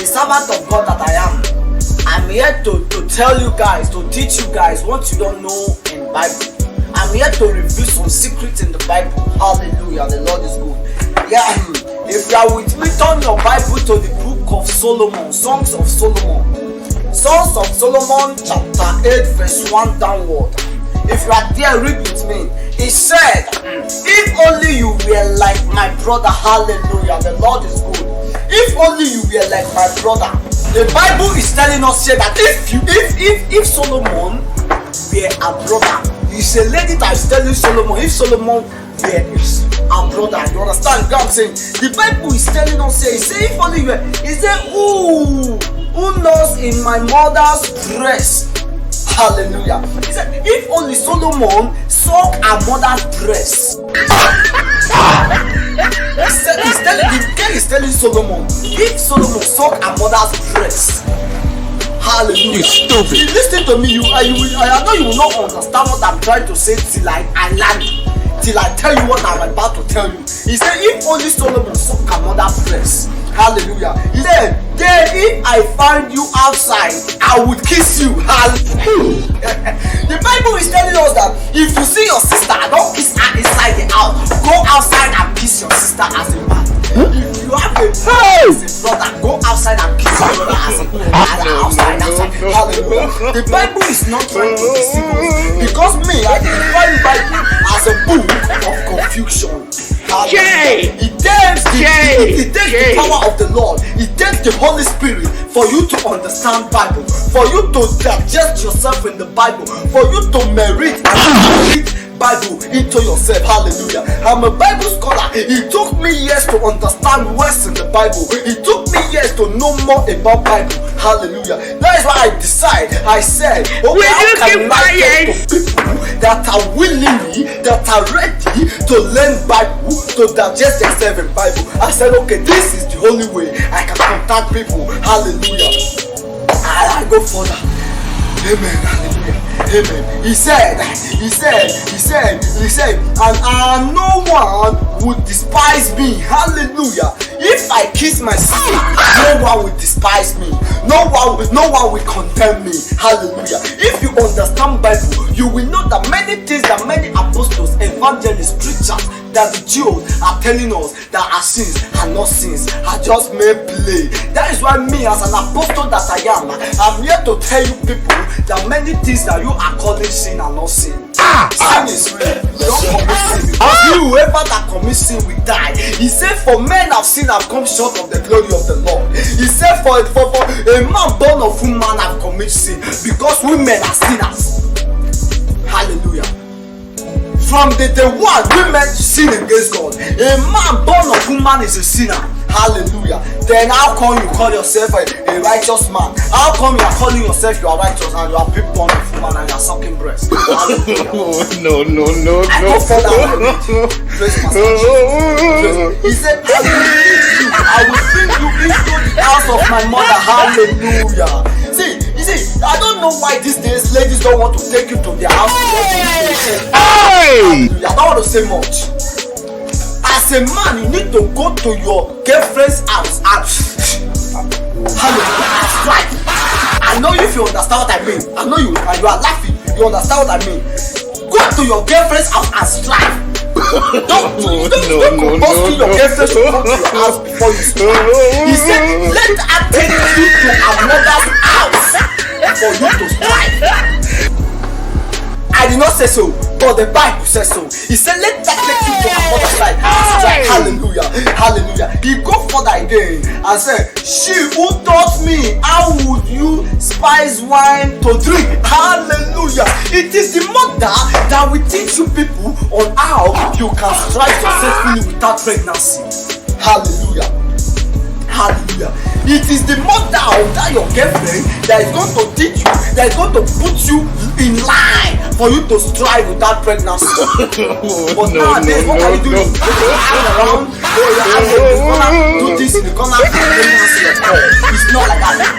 the servant of God that I am, I'm here to tell you guys, to teach you guys what you don't know in Bible. I'm here to reveal some secrets in the Bible. Hallelujah, the Lord is good. Yeah, if you are with me, turn your Bible to the book of Solomon, Songs of Solomon. Songs of Solomon, chapter 8, verse 1 downward. If you are there, read with me. He said, if only you were like my brother, hallelujah, the Lord is good. If only you were like my brother. The Bible is telling us here that if Solomon were a brother, it's a lady that is telling Solomon, if Solomon were a brother, you understand what I'm saying? The Bible is telling us here, he said, if only you were, he said, who knows in my mother's breast? Hallelujah. He said, if only Solomon sucked her mother's breast. He's telling Solomon, if Solomon sucked her mother's breast. Hallelujah. You stupid. You listen to me. I know you will not understand what I'm trying to say till I land. Till I tell you what I'm about to tell you. He said, if only Solomon sucked her mother's breast. Hallelujah. He said, then if I find you outside, I would kiss you. The Bible is telling us that if you see your sister, don't kiss her inside the house. Go outside and kiss your sister as a man. If you have a brother, go outside and kiss your brother as a man. Outside. Hallelujah. The Bible is not trying to deceive us, because me, I define the Bible as a book of confusion. It takes the power of the Lord. It takes the Holy Spirit for you to understand Bible, for you to digest yourself in the Bible, for you to merit and read Bible into yourself. Hallelujah. I'm a Bible scholar. It took me years to understand words in the Bible. It took me years to know more about Bible. Hallelujah. That is why I said, okay, how can I get to people that are willingly, that are ready to learn Bible, to digest themselves in Bible? I said, okay, this is the only way I can contact people. Hallelujah. I go further. Amen. Hallelujah. Amen. He said, and no one would despise me. Hallelujah. If I kiss my sister, no one will despise me. No one will condemn me. Hallelujah. If you understand Bible, you will know that many things that many apostles, evangelists, preachers, that the Jews are telling us that our sins are not sins, are just mere play. That is why me, as an apostle that I am, I'm here to tell you people that many things that you are calling sin are not sin. Sin is real. You don't commit sin, because whoever that commits sin will die. He said, for men have sinned and come short of the glory of the Lord. He said, for a man born of woman have committed sin, because women are sinners. Hallelujah. From the day one, women sin against God. A man born of woman is a sinner. Hallelujah. Then how come you call yourself a righteous man? How come you are calling yourself you are righteous and you are people born of woman and you are sucking breast? Hallelujah. No. I go further and praise my son. He said, I will bring you into the house of my mother. Hallelujah. See, I don't know why these days ladies don't want to take you to their house. I don't want to say much. As a man, you need to go to your girlfriend's house and strike. I know if you understand what I mean. I know you are laughing. You understand what I mean. Go to your girlfriend's house and strike. Don't compulsory your girlfriend to come to your house before you strike. He said, let her take you to another's house for you to strike. I did not say so, but the Bible says so. He said, let that take you to another side. Hallelujah. He go further again and said, she who taught me how would you spice wine to drink. Hallelujah. It is the mother that will teach you people on how you can strive successfully without pregnancy. Hallelujah. It is the mother of that your girlfriend that is going to teach you, that is going to put you in line for you to strive without pregnancy. But nowadays, what are you doing? You hang around, do this in the corner, pregnancy at all. It's not like that.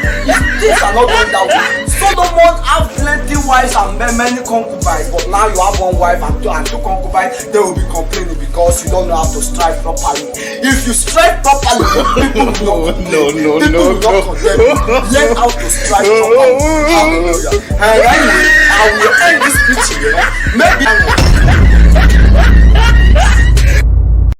things are not going that way. Solomon have plenty wives and many concubines, but now you have one wife and two concubines. They will be complaining because you don't know how to strike properly. If you strike properly, people will not complain. People will not condemn you. Learn how to strike properly. Hallelujah. And anyway, I will end this preaching. Maybe.